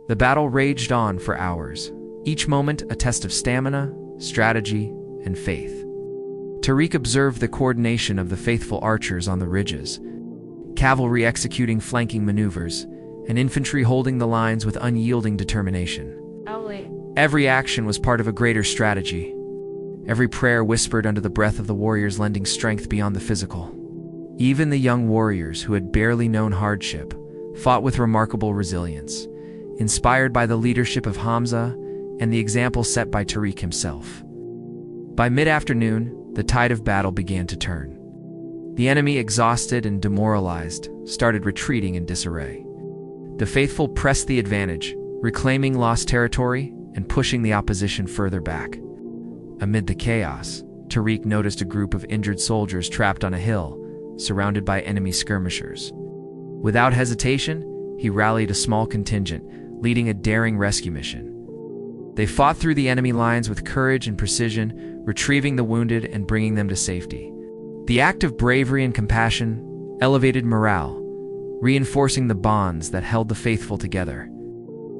The battle raged on for hours, each moment a test of stamina, strategy, and faith. Tariq observed the coordination of the faithful archers on the ridges, cavalry executing flanking maneuvers, and infantry holding the lines with unyielding determination. Every action was part of a greater strategy, every prayer whispered under the breath of the warriors, lending strength beyond the physical. Even the young warriors who had barely known hardship fought with remarkable resilience, inspired by the leadership of Hamza and the example set by Tariq himself. By mid-afternoon, the tide of battle began to turn. The enemy, exhausted and demoralized, started retreating in disarray. The faithful pressed the advantage, reclaiming lost territory and pushing the opposition further back. Amid the chaos, Tariq noticed a group of injured soldiers trapped on a hill, surrounded by enemy skirmishers. Without hesitation, he rallied a small contingent, leading a daring rescue mission. They fought through the enemy lines with courage and precision, retrieving the wounded and bringing them to safety. The act of bravery and compassion elevated morale, reinforcing the bonds that held the faithful together.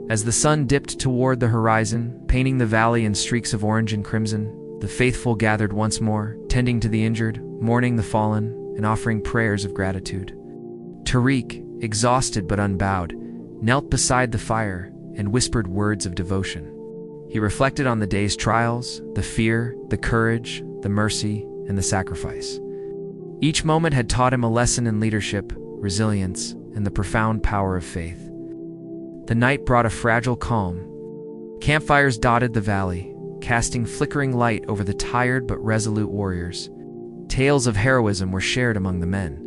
As the sun dipped toward the horizon, painting the valley in streaks of orange and crimson, the faithful gathered once more, tending to the injured, mourning the fallen, and offering prayers of gratitude. Tariq, exhausted but unbowed, knelt beside the fire and whispered words of devotion. He reflected on the day's trials, the fear, the courage, the mercy, and the sacrifice. Each moment had taught him a lesson in leadership, resilience, and the profound power of faith. The night brought a fragile calm. Campfires dotted the valley, casting flickering light over the tired but resolute warriors. Tales of heroism were shared among the men.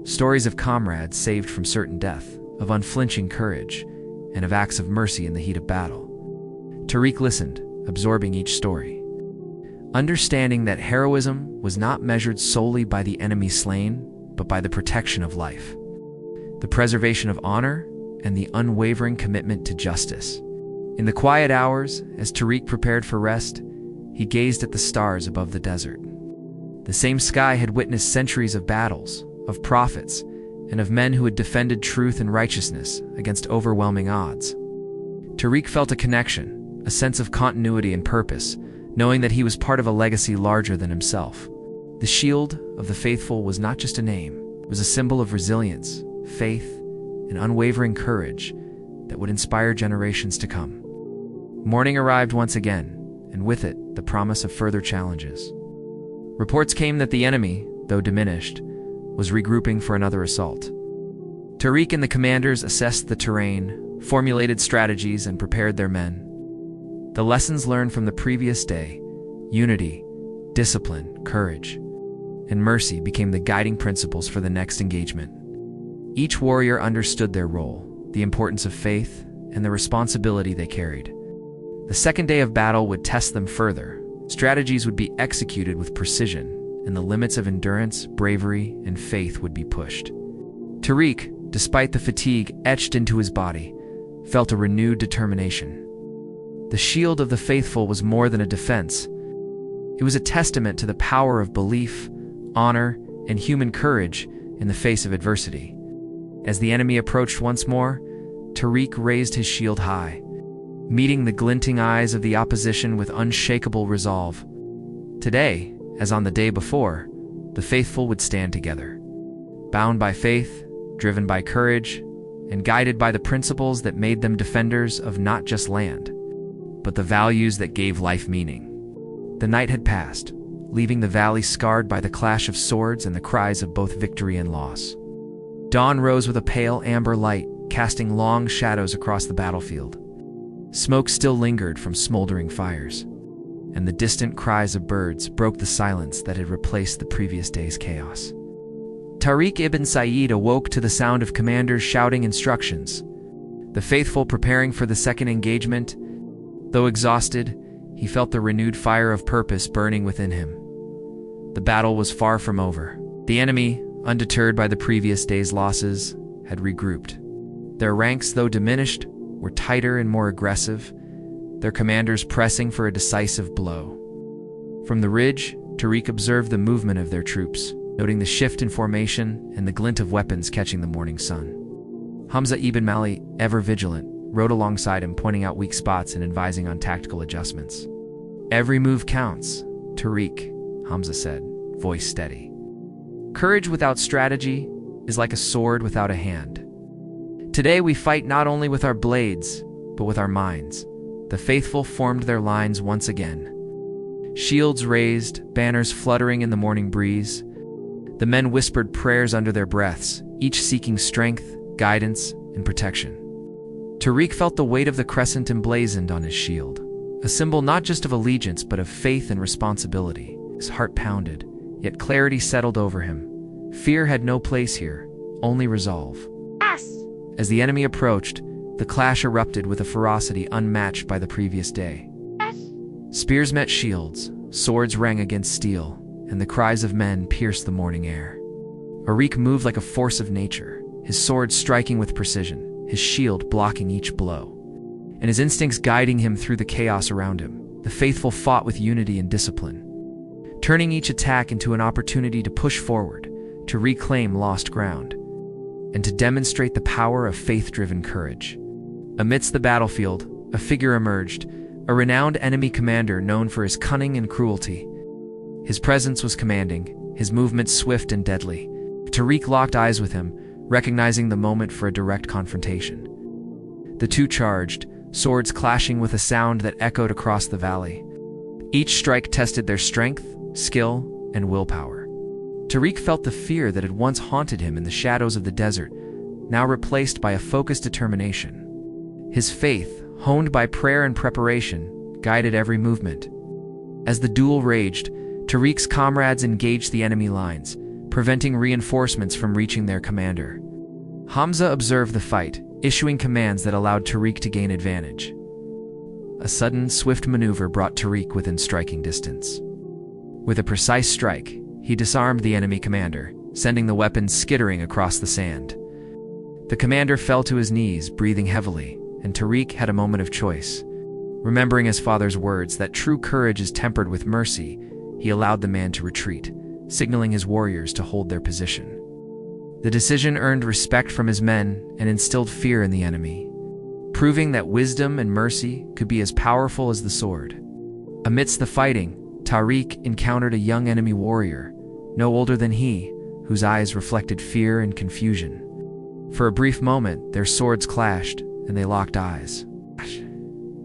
Stories of comrades saved from certain death, of unflinching courage, and of acts of mercy in the heat of battle. Tariq listened, absorbing each story, understanding that heroism was not measured solely by the enemy slain, but by the protection of life, the preservation of honor, and the unwavering commitment to justice. In the quiet hours, as Tariq prepared for rest, he gazed at the stars above the desert. The same sky had witnessed centuries of battles, of prophets, and of men who had defended truth and righteousness against overwhelming odds. Tariq felt a connection, a sense of continuity and purpose, knowing that he was part of a legacy larger than himself. The shield of the faithful was not just a name, it was a symbol of resilience, faith, and unwavering courage that would inspire generations to come. Morning arrived once again, and with it, the promise of further challenges. Reports came that the enemy, though diminished, was regrouping for another assault. Tariq and the commanders assessed the terrain, formulated strategies, and prepared their men. The lessons learned from the previous day, unity, discipline, courage, and mercy became the guiding principles for the next engagement. Each warrior understood their role, the importance of faith, and the responsibility they carried. The second day of battle would test them further. Strategies would be executed with precision, and the limits of endurance, bravery, and faith would be pushed. Tariq, despite the fatigue etched into his body, felt a renewed determination. The shield of the faithful was more than a defense. It was a testament to the power of belief, honor, and human courage in the face of adversity. As the enemy approached once more, Tariq raised his shield high, meeting the glinting eyes of the opposition with unshakable resolve. Today, as on the day before, the faithful would stand together, bound by faith, driven by courage, and guided by the principles that made them defenders of not just land, but the values that gave life meaning. The night had passed, leaving the valley scarred by the clash of swords and the cries of both victory and loss. Dawn rose with a pale amber light, casting long shadows across the battlefield. Smoke still lingered from smoldering fires, and the distant cries of birds broke the silence that had replaced the previous day's chaos. Tariq ibn Said awoke to the sound of commanders shouting instructions. The faithful preparing for the second engagement. Though exhausted, he felt the renewed fire of purpose burning within him. The battle was far from over. The enemy, undeterred by the previous day's losses, had regrouped. Their ranks, though diminished, were tighter and more aggressive, their commanders pressing for a decisive blow. From the ridge, Tariq observed the movement of their troops, noting the shift in formation and the glint of weapons catching the morning sun. Hamza ibn Mali, ever vigilant, rode alongside him, pointing out weak spots and advising on tactical adjustments. "Every move counts, Tariq," Hamza said, voice steady. "Courage without strategy is like a sword without a hand. Today we fight not only with our blades, but with our minds." The faithful formed their lines once again. Shields raised, banners fluttering in the morning breeze. The men whispered prayers under their breaths, each seeking strength, guidance, and protection. Tariq felt the weight of the crescent emblazoned on his shield, a symbol not just of allegiance but of faith and responsibility. His heart pounded, yet clarity settled over him. Fear had no place here, only resolve. Yes! As the enemy approached, the clash erupted with a ferocity unmatched by the previous day. Yes! Spears met shields, swords rang against steel, and the cries of men pierced the morning air. Tariq moved like a force of nature, his sword striking with precision, his shield blocking each blow, and his instincts guiding him through the chaos around him. The faithful fought with unity and discipline, turning each attack into an opportunity to push forward, to reclaim lost ground, and to demonstrate the power of faith-driven courage. Amidst the battlefield, a figure emerged, a renowned enemy commander known for his cunning and cruelty. His presence was commanding, his movements swift and deadly. Tariq locked eyes with him, recognizing the moment for a direct confrontation. The two charged, swords clashing with a sound that echoed across the valley. Each strike tested their strength, skill, and willpower. Tariq felt the fear that had once haunted him in the shadows of the desert, now replaced by a focused determination. His faith, honed by prayer and preparation, guided every movement. As the duel raged, Tariq's comrades engaged the enemy lines, preventing reinforcements from reaching their commander. Hamza observed the fight, issuing commands that allowed Tariq to gain advantage. A sudden, swift maneuver brought Tariq within striking distance. With a precise strike, he disarmed the enemy commander, sending the weapon skittering across the sand. The commander fell to his knees, breathing heavily, and Tariq had a moment of choice. Remembering his father's words that true courage is tempered with mercy, he allowed the man to retreat, signaling his warriors to hold their position. The decision earned respect from his men and instilled fear in the enemy, proving that wisdom and mercy could be as powerful as the sword. Amidst the fighting, Tariq encountered a young enemy warrior, no older than he, whose eyes reflected fear and confusion. For a brief moment, their swords clashed, and they locked eyes.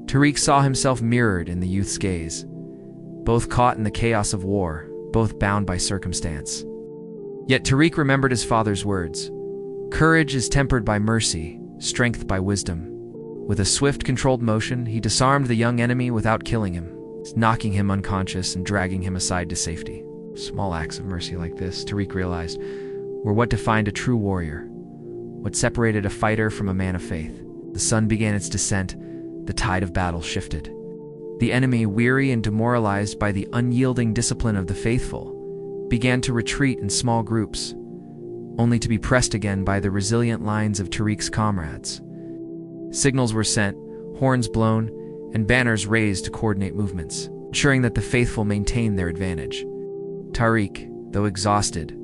Tariq saw himself mirrored in the youth's gaze, both caught in the chaos of war, both bound by circumstance. Yet Tariq remembered his father's words. Courage is tempered by mercy, strength by wisdom. With a swift, controlled motion, he disarmed the young enemy without killing him, knocking him unconscious and dragging him aside to safety. Small acts of mercy like this, Tariq realized, were what defined a true warrior, what separated a fighter from a man of faith. The sun began its descent, the tide of battle shifted. The enemy, weary and demoralized by the unyielding discipline of the faithful, began to retreat in small groups, only to be pressed again by the resilient lines of Tariq's comrades. Signals were sent, horns blown, and banners raised to coordinate movements, ensuring that the faithful maintained their advantage. Tariq, though exhausted,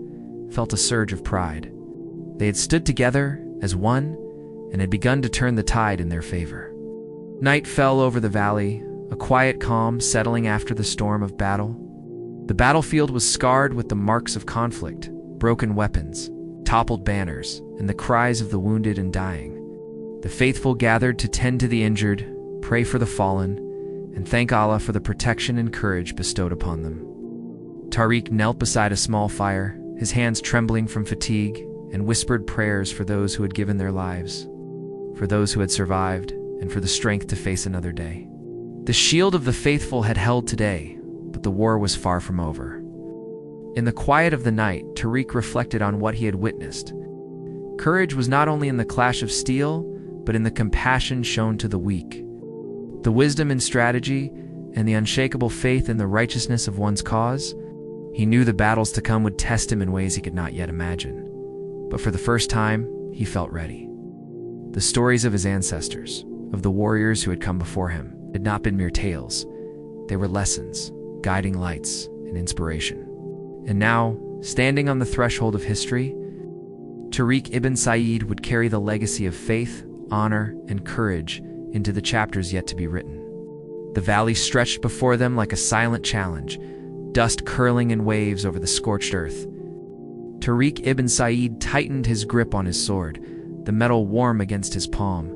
felt a surge of pride. They had stood together as one and had begun to turn the tide in their favor. Night fell over the valley, a quiet calm settling after the storm of battle. The battlefield was scarred with the marks of conflict, broken weapons, toppled banners, and the cries of the wounded and dying. The faithful gathered to tend to the injured, pray for the fallen, and thank Allah for the protection and courage bestowed upon them. Tariq knelt beside a small fire, his hands trembling from fatigue, and whispered prayers for those who had given their lives, for those who had survived, and for the strength to face another day. The shield of the faithful had held today, but the war was far from over. In the quiet of the night, Tariq reflected on what he had witnessed. Courage was not only in the clash of steel, but in the compassion shown to the weak. The wisdom in strategy and the unshakable faith in the righteousness of one's cause. He knew the battles to come would test him in ways he could not yet imagine. But for the first time, he felt ready. The stories of his ancestors, of the warriors who had come before him, had not been mere tales. They were lessons, guiding lights, and inspiration. And now, standing on the threshold of history, Tariq ibn Said would carry the legacy of faith, honor, and courage into the chapters yet to be written. The valley stretched before them like a silent challenge, dust curling in waves over the scorched earth. Tariq ibn Said tightened his grip on his sword, the metal warm against his palm,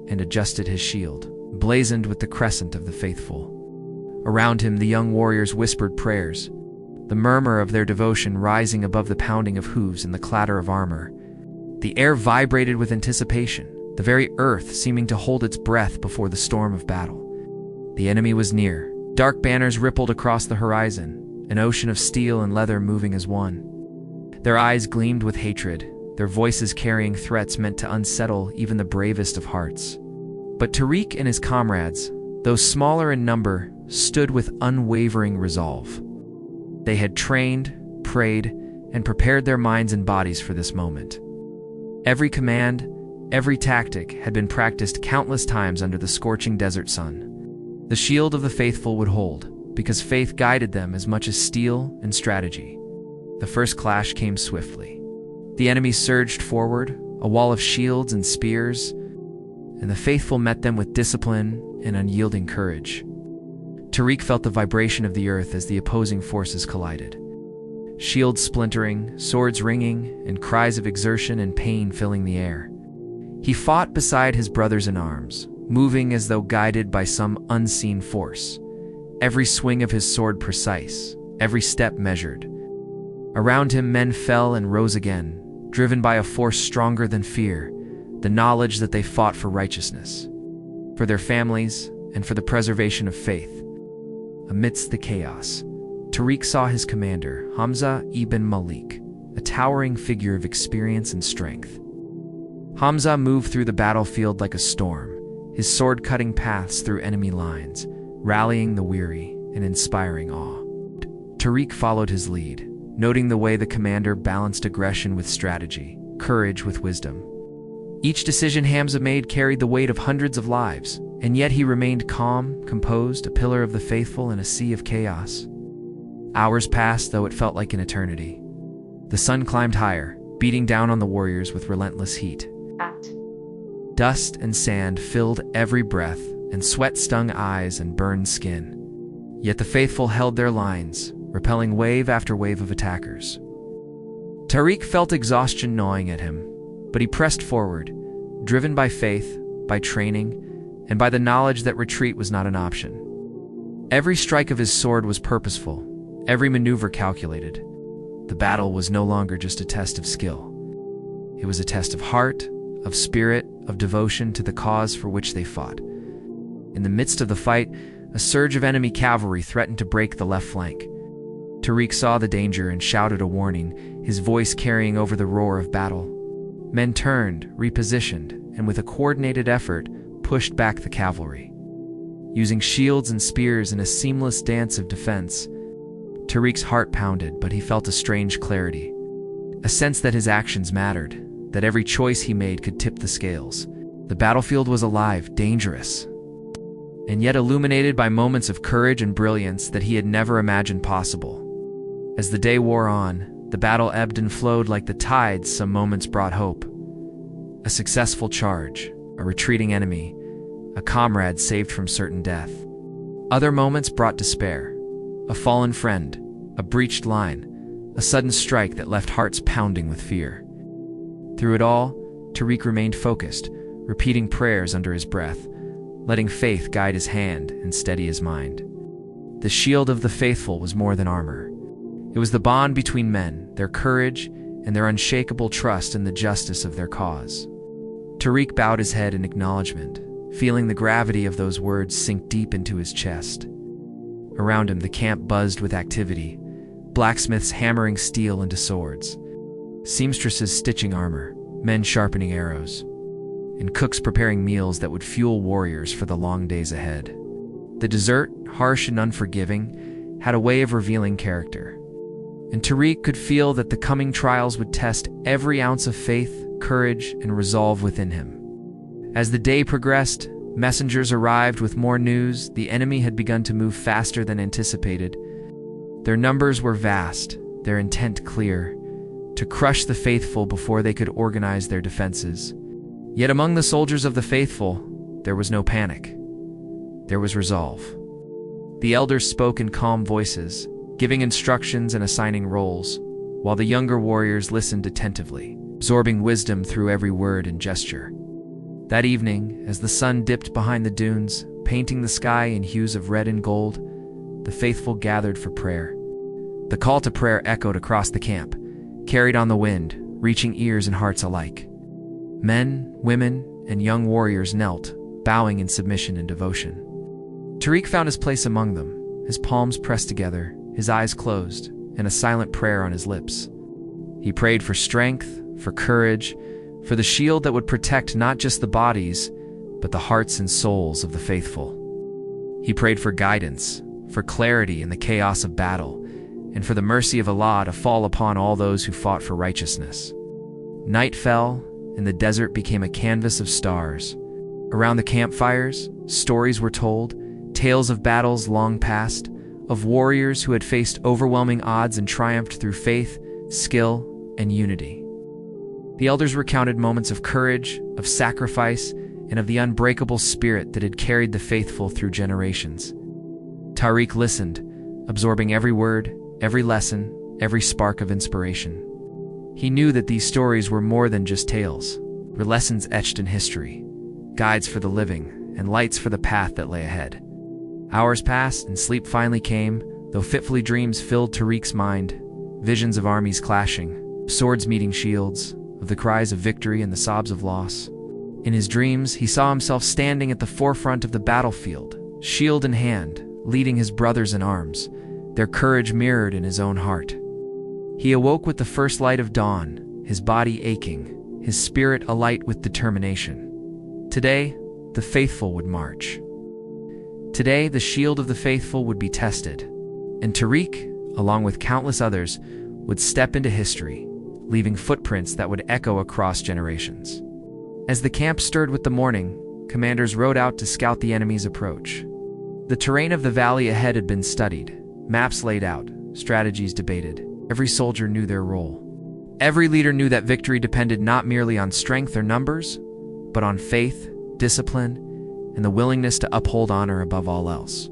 and adjusted his shield, blazoned with the crescent of the faithful. Around him the young warriors whispered prayers, the murmur of their devotion rising above the pounding of hooves and the clatter of armor. The air vibrated with anticipation, the very earth seeming to hold its breath before the storm of battle. The enemy was near. Dark banners rippled across the horizon, an ocean of steel and leather moving as one. Their eyes gleamed with hatred, their voices carrying threats meant to unsettle even the bravest of hearts. But Tariq and his comrades, though smaller in number, stood with unwavering resolve. They had trained, prayed, and prepared their minds and bodies for this moment. Every command, every tactic had been practiced countless times under the scorching desert sun. The shield of the faithful would hold, because faith guided them as much as steel and strategy. The first clash came swiftly. The enemy surged forward, a wall of shields and spears, and the faithful met them with discipline and unyielding courage. Tariq felt the vibration of the earth as the opposing forces collided. Shields splintering, swords ringing, and cries of exertion and pain filling the air. He fought beside his brothers in arms, moving as though guided by some unseen force. Every swing of his sword precise, every step measured. Around him men fell and rose again, driven by a force stronger than fear, the knowledge that they fought for righteousness, for their families, and for the preservation of faith. Amidst the chaos, Tariq saw his commander, Hamza ibn Malik, a towering figure of experience and strength. Hamza moved through the battlefield like a storm, his sword cutting paths through enemy lines, rallying the weary and inspiring awe. Tariq followed his lead, noting the way the commander balanced aggression with strategy, courage with wisdom. Each decision Hamza made carried the weight of hundreds of lives, and yet he remained calm, composed, a pillar of the faithful in a sea of chaos. Hours passed, though it felt like an eternity. The sun climbed higher, beating down on the warriors with relentless heat. Dust and sand filled every breath, and sweat stung eyes and burned skin. Yet the faithful held their lines, repelling wave after wave of attackers. Tariq felt exhaustion gnawing at him, but he pressed forward, driven by faith, by training, and by the knowledge that retreat was not an option. Every strike of his sword was purposeful, every maneuver calculated. The battle was no longer just a test of skill. It was a test of heart, of spirit, of devotion to the cause for which they fought. In the midst of the fight, a surge of enemy cavalry threatened to break the left flank. Tariq saw the danger and shouted a warning, his voice carrying over the roar of battle. Men turned, repositioned, and with a coordinated effort, pushed back the cavalry. Using shields and spears in a seamless dance of defense, Tariq's heart pounded, but he felt a strange clarity. A sense that his actions mattered, that every choice he made could tip the scales. The battlefield was alive, dangerous, and yet illuminated by moments of courage and brilliance that he had never imagined possible. As the day wore on, the battle ebbed and flowed like the tides. Some moments brought hope. A successful charge, a retreating enemy, a comrade saved from certain death. Other moments brought despair, a fallen friend, a breached line, a sudden strike that left hearts pounding with fear. Through it all, Tariq remained focused, repeating prayers under his breath, letting faith guide his hand and steady his mind. The shield of the faithful was more than armor. It was the bond between men, their courage, and their unshakable trust in the justice of their cause. Tariq bowed his head in acknowledgement, feeling the gravity of those words sink deep into his chest. Around him, the camp buzzed with activity, blacksmiths hammering steel into swords, seamstresses stitching armor, men sharpening arrows, and cooks preparing meals that would fuel warriors for the long days ahead. The desert, harsh and unforgiving, had a way of revealing character, and Tariq could feel that the coming trials would test every ounce of faith, courage, and resolve within him. As the day progressed, messengers arrived with more news. The enemy had begun to move faster than anticipated. Their numbers were vast, their intent clear, to crush the faithful before they could organize their defenses. Yet among the soldiers of the faithful, there was no panic. There was resolve. The elders spoke in calm voices, giving instructions and assigning roles, while the younger warriors listened attentively, absorbing wisdom through every word and gesture. That evening, as the sun dipped behind the dunes, painting the sky in hues of red and gold, the faithful gathered for prayer. The call to prayer echoed across the camp, carried on the wind, reaching ears and hearts alike. Men, women, and young warriors knelt, bowing in submission and devotion. Tariq found his place among them, his palms pressed together, his eyes closed, and a silent prayer on his lips. He prayed for strength, for courage, for the shield that would protect not just the bodies, but the hearts and souls of the faithful. He prayed for guidance, for clarity in the chaos of battle, and for the mercy of Allah to fall upon all those who fought for righteousness. Night fell, and the desert became a canvas of stars. Around the campfires, stories were told, tales of battles long past, of warriors who had faced overwhelming odds and triumphed through faith, skill, and unity. The elders recounted moments of courage, of sacrifice, and of the unbreakable spirit that had carried the faithful through generations. Tariq listened, absorbing every word, every lesson, every spark of inspiration. He knew that these stories were more than just tales, were lessons etched in history, guides for the living, and lights for the path that lay ahead. Hours passed, and sleep finally came, though fitfully dreams filled Tariq's mind, visions of armies clashing, swords meeting shields, of the cries of victory and the sobs of loss. In his dreams, he saw himself standing at the forefront of the battlefield, shield in hand, leading his brothers in arms, their courage mirrored in his own heart. He awoke with the first light of dawn, his body aching, his spirit alight with determination. Today, the faithful would march. Today, the shield of the faithful would be tested, and Tariq, along with countless others, would step into history, leaving footprints that would echo across generations. As the camp stirred with the morning, commanders rode out to scout the enemy's approach. The terrain of the valley ahead had been studied, maps laid out, strategies debated. Every soldier knew their role. Every leader knew that victory depended not merely on strength or numbers, but on faith, discipline, and the willingness to uphold honor above all else.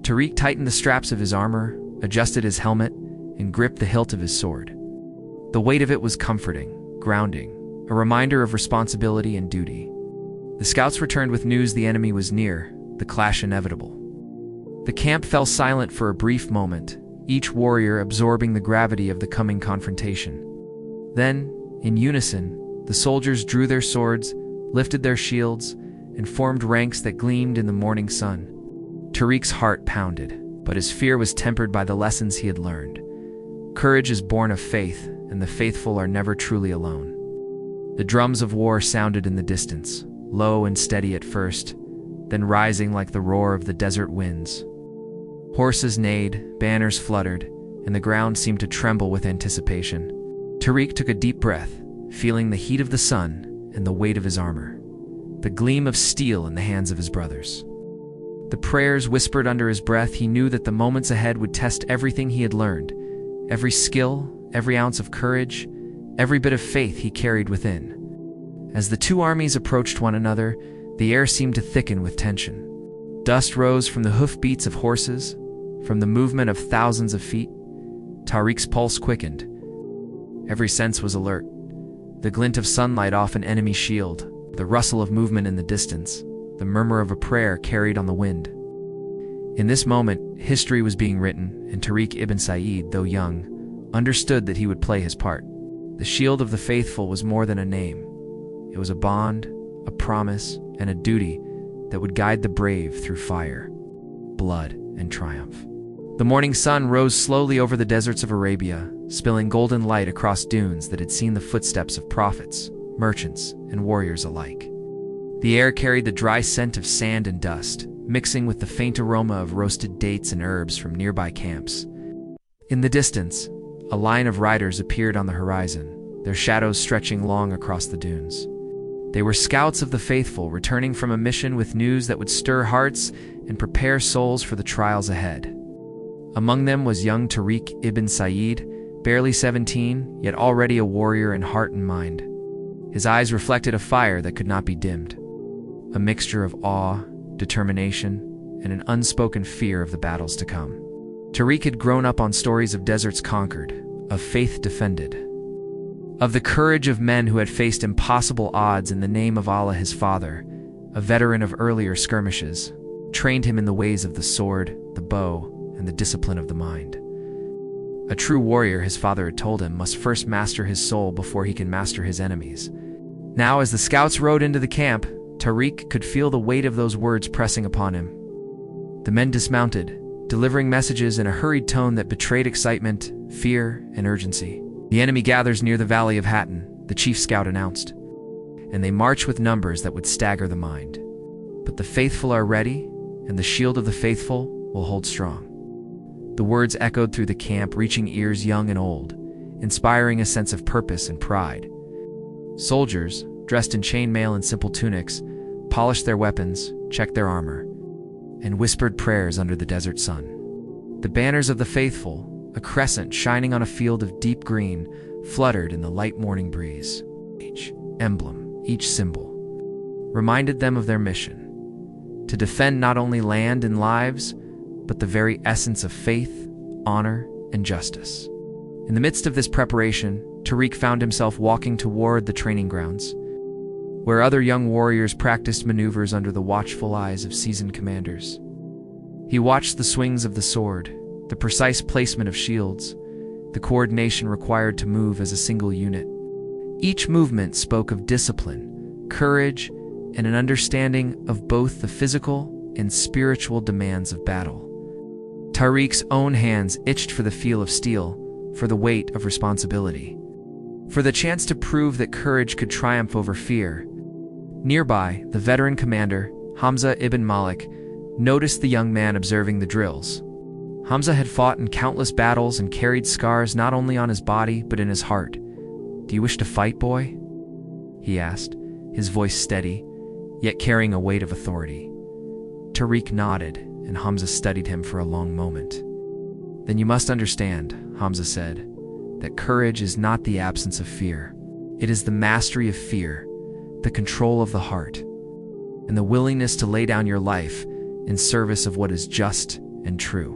Tariq tightened the straps of his armor, adjusted his helmet, and gripped the hilt of his sword. The weight of it was comforting, grounding, a reminder of responsibility and duty. The scouts returned with news the enemy was near, the clash inevitable. The camp fell silent for a brief moment, each warrior absorbing the gravity of the coming confrontation. Then, in unison, the soldiers drew their swords, lifted their shields, and formed ranks that gleamed in the morning sun. Tariq's heart pounded, but his fear was tempered by the lessons he had learned. Courage is born of faith, and the faithful are never truly alone. The drums of war sounded in the distance, low and steady at first, then rising like the roar of the desert winds. Horses neighed, banners fluttered, and the ground seemed to tremble with anticipation. Tariq took a deep breath, feeling the heat of the sun and the weight of his armor, the gleam of steel in the hands of his brothers. The prayers whispered under his breath. He knew that the moments ahead would test everything he had learned, every skill, every ounce of courage, every bit of faith he carried within. As the two armies approached one another, the air seemed to thicken with tension. Dust rose from the hoofbeats of horses, from the movement of thousands of feet. Tariq's pulse quickened. Every sense was alert. The glint of sunlight off an enemy shield, the rustle of movement in the distance, the murmur of a prayer carried on the wind. In this moment, history was being written, and Tariq ibn Said, though young, understood that he would play his part. The shield of the faithful was more than a name. It was a bond, a promise, and a duty that would guide the brave through fire, blood, and triumph. The morning sun rose slowly over the deserts of Arabia, spilling golden light across dunes that had seen the footsteps of prophets, merchants, and warriors alike. The air carried the dry scent of sand and dust, mixing with the faint aroma of roasted dates and herbs from nearby camps. In the distance, a line of riders appeared on the horizon, their shadows stretching long across the dunes. They were scouts of the faithful, returning from a mission with news that would stir hearts and prepare souls for the trials ahead. Among them was young Tariq ibn Said, barely 17, yet already a warrior in heart and mind. His eyes reflected a fire that could not be dimmed, a mixture of awe, determination, and an unspoken fear of the battles to come. Tariq had grown up on stories of deserts conquered, of faith defended, of the courage of men who had faced impossible odds in the name of Allah his Father. A veteran of earlier skirmishes, trained him in the ways of the sword, the bow, and the discipline of the mind. A true warrior, his father had told him, must first master his soul before he can master his enemies. Now, as the scouts rode into the camp, Tariq could feel the weight of those words pressing upon him. The men dismounted, delivering messages in a hurried tone that betrayed excitement, fear, and urgency. "The enemy gathers near the Valley of Hattin," the chief scout announced, "and they march with numbers that would stagger the mind. But the faithful are ready, and the shield of the faithful will hold strong." The words echoed through the camp, reaching ears young and old, inspiring a sense of purpose and pride. Soldiers, dressed in chainmail and simple tunics, polished their weapons, checked their armor, and whispered prayers under the desert sun. The banners of the faithful, a crescent shining on a field of deep green, fluttered in the light morning breeze. Each emblem, each symbol, reminded them of their mission: to defend not only land and lives, but the very essence of faith, honor, and justice. In the midst of this preparation, Tariq found himself walking toward the training grounds, where other young warriors practiced maneuvers under the watchful eyes of seasoned commanders. He watched the swings of the sword, the precise placement of shields, the coordination required to move as a single unit. Each movement spoke of discipline, courage, and an understanding of both the physical and spiritual demands of battle. Tariq's own hands itched for the feel of steel, for the weight of responsibility, for the chance to prove that courage could triumph over fear. Nearby, the veteran commander, Hamza ibn Malik, noticed the young man observing the drills. Hamza had fought in countless battles and carried scars not only on his body but in his heart. "Do you wish to fight, boy?" he asked, his voice steady, yet carrying a weight of authority. Tariq nodded, and Hamza studied him for a long moment. "Then you must understand," Hamza said, "that courage is not the absence of fear. It is the mastery of fear, the control of the heart, and the willingness to lay down your life in service of what is just and true."